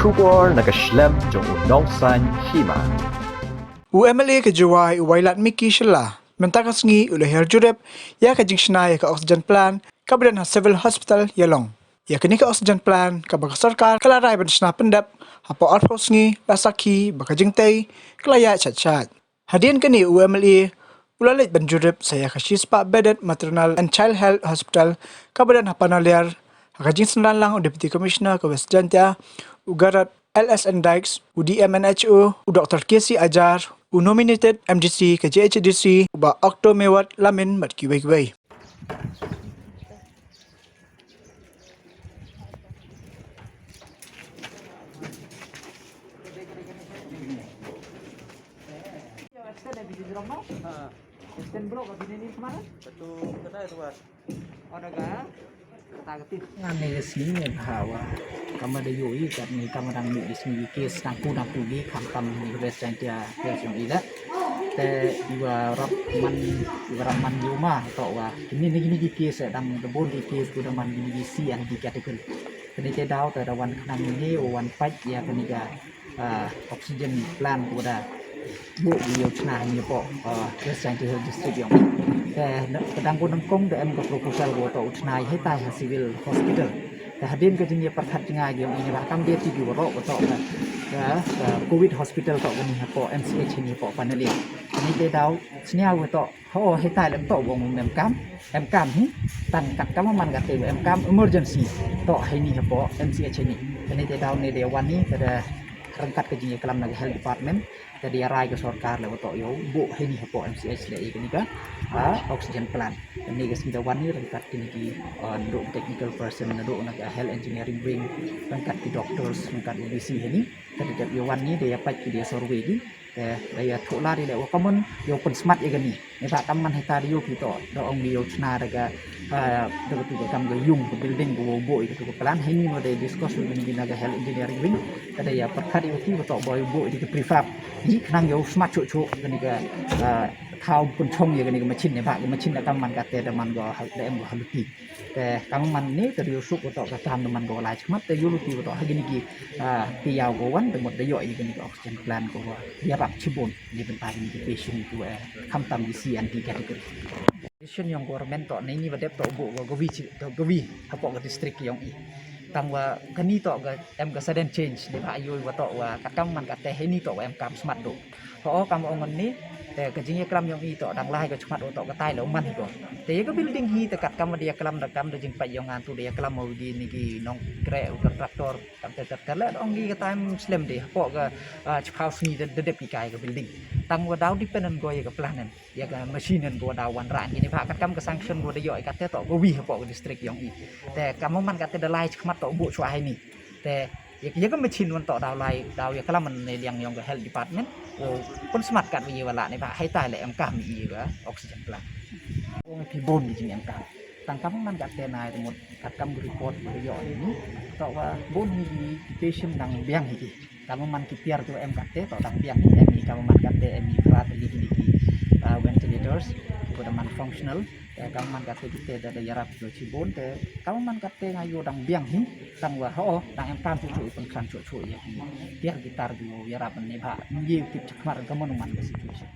Shubor nagaslem jong unongsan hima. UMLA ke Jawai Wailat Miki Shela mentakas ngi ula herjurep ya ka jingsna ya ka oxygen plan ka badan civil hospital Yalong. Ya kini ka oxygen plan ka baka sarkar kalarai bandisna pendap hapo arpos ngi lasaki baka jingtai kelaya chat-chat. Hadian kini UMLA ulalit banjurep saya ka Shispa Bedet Maternal and Child Health Hospital ka badan hapanaliar ka jingsna lang Deputy Commissioner ka West Jantia ugarat LSN Dykes, UDMNHO, Dr. Casey Ajar, nominated MDC ke JHDC, uba Okto Mewat Lamin mat kiwai-kiwai. Ngane sini bahawa kama da yoi kat ni kama dang ni sini kes nang ku gi kam kam ni res yang dia yang ida te iwa rap man yuma to wa ini kes dang the bon kes ku da man ni si yang di kategori kini te dau te da wan nang ni wan pat ya kini ga oxygen plan ku da bu yo chna ni po res yang dia district yang kadang pun nengkong em ke proposal go to utnai hai tai civil hospital ta hadin ke jini perkhat jinga ge ini ba kam dia ti go ro to ya covid hospital to ni po MCH ni po paneli ni te dau snia go to ho hai tai lam to wong em kam hi tan kat kam man ga te em kam emergency to hai ni po MCH ni te dau ni de wan ni kada rangkat ke jini kelam nag health department jadi arai ke sarkar le to yo bu hai ni po MCH le ini ka oxygen plant ini ke sinda wan ni rangkat ki nduk technical person nduk nak health engineering wing rangkat ki doctors rangkat UBC ini kada jap yo wan ni dia pat ki dia survey ki dia thola di le common yo pun smart ye gani ni ba kam man hektar yo ki to do ong yo chna daga do tu kam go yung building go bo itu ko plan hai ni mo de discuss ni naga health engineering wing kada ya perkhat yo ki to boy bo di prefab ni khnang yo smart chu gani ga thao pun chong ye gani ga machine ne ba ga machine da kam man ka te da man go ha de em go haluti te kam man ni ka yo su ko to ka kam da man go lai chmat te yo luti ko to ha gani ki ti yaw go wan de mod de yo ni gani ga oxygen plan ko ya bak chibon ni ben pa ni patient tu kam tam di CND category patient yang government to ni badep to bo go govi hapo ga district yang i tangwa kani to ga em ga sudden change ni ba yo wa to wa kam man ka te he ni to em kam smart do ho kam ong ni te ke jing klam yang i to dang lai ga chmat to ga tai lo man ko te ga building hi te kat kam dia klam da kam da jing pa yang an tu dia klam mo di ni ki nong kre traktor kam te kat la ong gi ga time slim de ho ga house ni de de pi kai ga building tang wa daw dependent go ye ga planen ya ga machine go daw wan ran ni ba kat kam ga sanction go de yo kat te to go wi ho ga district yang i te kam man kat te da lai chmat to bu chwa hai ni te ya ga machine wan to daw lai daw ya klam man ne yang yong ga health department pun smart kat wi wala ni ba hai tai le em kam ni ga oxygen plan ong pi bon ni jing em kam tang kam man kat te nai mot kat kam report yo ni to wa bon ni patient dang biang hi kamu man kipiar tu em kat te to dang biang em ni kamu man kat te em ni prat ni ventilators ko man functional kamu man kat te da yarap do cibon te kamu man kat te ngayo dang biang hi tang wa ho dang em kam chu pun kan chu ya biar gitar du yarap ni ba ni tip chakmar kamu man ke situation